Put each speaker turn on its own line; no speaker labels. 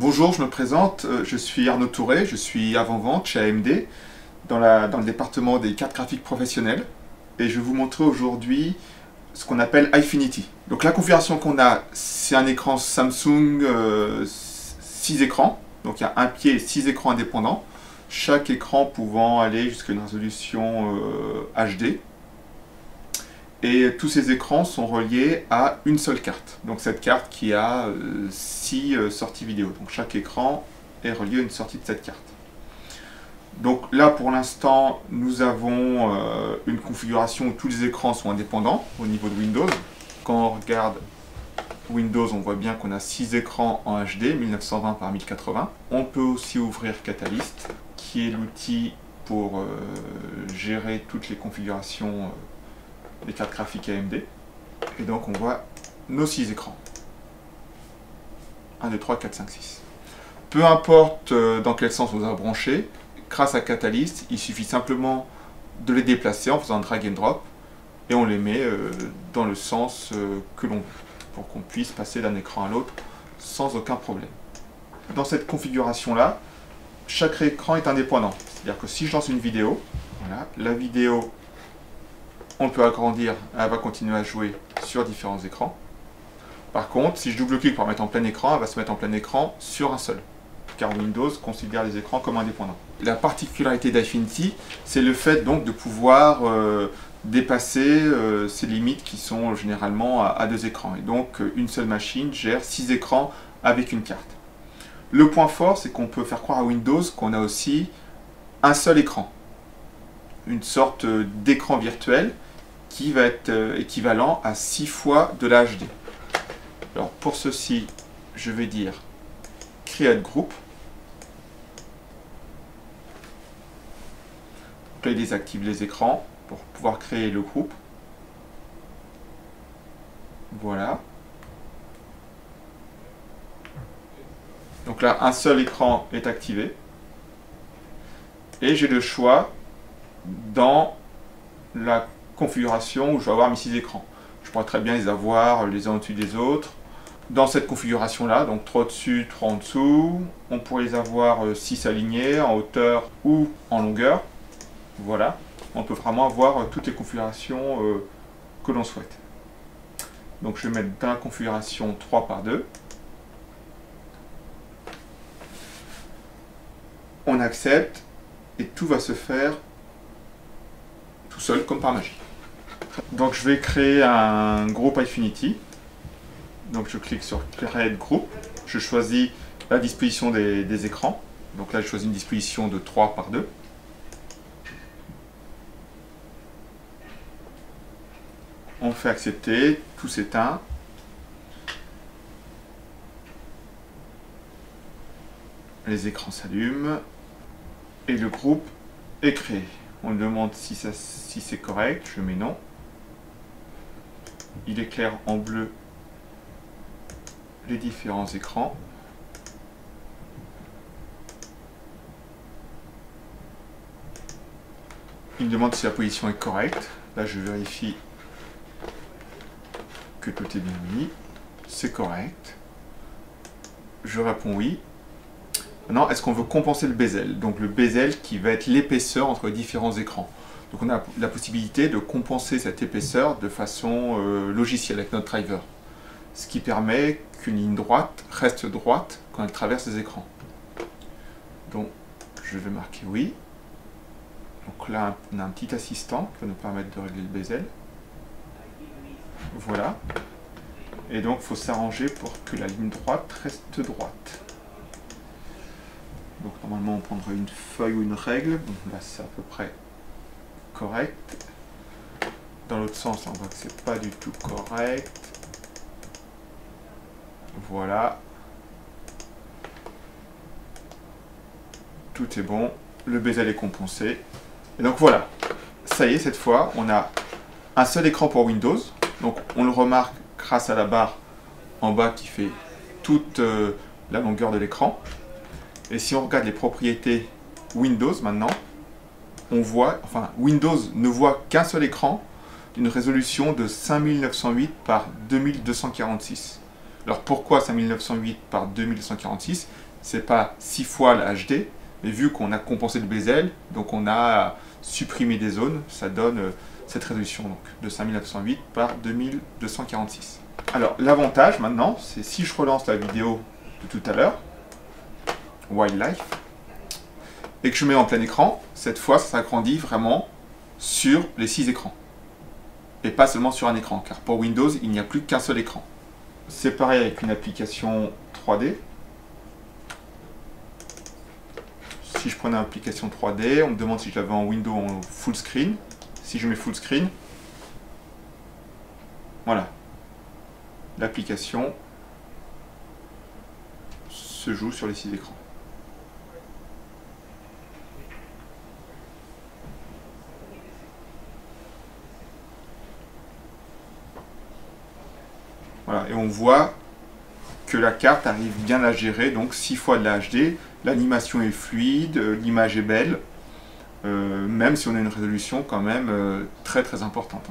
Bonjour, je me présente, je suis Arnaud Touré, je suis avant-vente chez AMD dans le département des cartes graphiques professionnelles et je vais vous montrer aujourd'hui ce qu'on appelle Eyefinity. Donc la configuration qu'on a, c'est un écran Samsung 6 écrans, donc il y a un pied et 6 écrans indépendants, chaque écran pouvant aller jusqu'à une résolution HD. Et tous ces écrans sont reliés à une seule carte. Donc cette carte qui a 6 sorties vidéo. Donc chaque écran est relié à une sortie de cette carte. Donc là pour l'instant nous avons une configuration où tous les écrans sont indépendants au niveau de Windows. Quand on regarde Windows, on voit bien qu'on a 6 écrans en HD, 1920 par 1080. On peut aussi ouvrir Catalyst, qui est l'outil pour gérer toutes les configurations des cartes graphiques AMD. Et donc on voit nos 6 écrans. 1, 2, 3, 4, 5, 6. Peu importe dans quel sens on les a branchés, grâce à Catalyst, il suffit simplement de les déplacer en faisant un drag and drop et on les met dans le sens que l'on veut pour qu'on puisse passer d'un écran à l'autre sans aucun problème. Dans cette configuration là, chaque écran est indépendant. C'est-à-dire que si je lance une vidéo, voilà, la vidéo on peut agrandir, elle va continuer à jouer sur différents écrans. Par contre, si je double-clique pour mettre en plein écran, elle va se mettre en plein écran sur un seul, car Windows considère les écrans comme indépendants. La particularité d'Eyefinity, c'est le fait donc de pouvoir dépasser ces limites qui sont généralement à 2 écrans. Et donc, une seule machine gère 6 écrans avec une carte. Le point fort, c'est qu'on peut faire croire à Windows qu'on a aussi un seul écran, une sorte d'écran virtuel qui va être équivalent à 6 fois de la HD. Alors pour ceci, je vais dire Create Group. Donc là, il désactive les écrans pour pouvoir créer le groupe. Voilà. Donc là, un seul écran est activé. Et j'ai le choix dans la configuration où je vais avoir mes 6 écrans. Je pourrais très bien les avoir les uns au-dessus des autres. Dans cette configuration là, donc 3 au-dessus, 3 en dessous, on pourrait les avoir 6 alignés en hauteur ou en longueur. Voilà, on peut vraiment avoir toutes les configurations que l'on souhaite. Donc je vais mettre dans la configuration 3 par 2. On accepte et tout va se faire tout seul comme par magie. Donc je vais créer un groupe Eyefinity. Donc je clique sur Create Group. Je choisis la disposition des écrans. Donc là je choisis une disposition de 3 par 2. On fait accepter, tout s'éteint. Les écrans s'allument et le groupe est créé. On me demande si c'est correct, je mets non. Il éclaire en bleu les différents écrans. Il me demande si la position est correcte. Là, je vérifie que tout est bien mis. C'est correct. Je réponds oui. Maintenant, est-ce qu'on veut compenser le bezel? Donc le bezel qui va être l'épaisseur entre les différents écrans. Donc on a la possibilité de compenser cette épaisseur de façon logicielle avec notre driver. Ce qui permet qu'une ligne droite reste droite quand elle traverse les écrans. Donc je vais marquer oui. Donc là on a un petit assistant qui va nous permettre de régler le bezel. Voilà. Et donc il faut s'arranger pour que la ligne droite reste droite. Donc normalement on prendrait une feuille ou une règle. Donc là c'est à peu près correct. Dans l'autre sens on voit que c'est pas du tout correct. Voilà. Tout est bon. Le bezel est compensé. Et donc voilà. Ça y est, cette fois on a un seul écran pour Windows. Donc on le remarque grâce à la barre en bas qui fait toute la longueur de l'écran. Et si on regarde les propriétés Windows maintenant, on voit, enfin Windows ne voit qu'un seul écran d'une résolution de 5908 par 2246. Alors pourquoi 5908 par 2246? c'est pas 6 fois la HD, mais vu qu'on a compensé le bezel, donc on a supprimé des zones, ça donne cette résolution donc, de 5908 par 2246. Alors l'avantage maintenant, c'est si je relance la vidéo de tout à l'heure, Wildlife, et que je mets en plein écran, cette fois ça s'agrandit vraiment sur les 6 écrans. Et pas seulement sur un écran, car pour Windows, il n'y a plus qu'un seul écran. C'est pareil avec une application 3D. Si je prenais l'application 3D, on me demande si je l'avais en Windows en full screen. Si je mets full screen, voilà. L'application se joue sur les 6 écrans. Voilà, et on voit que la carte arrive bien à gérer, donc 6 fois de la HD, l'animation est fluide, l'image est belle, même si on a une résolution quand même très très importante.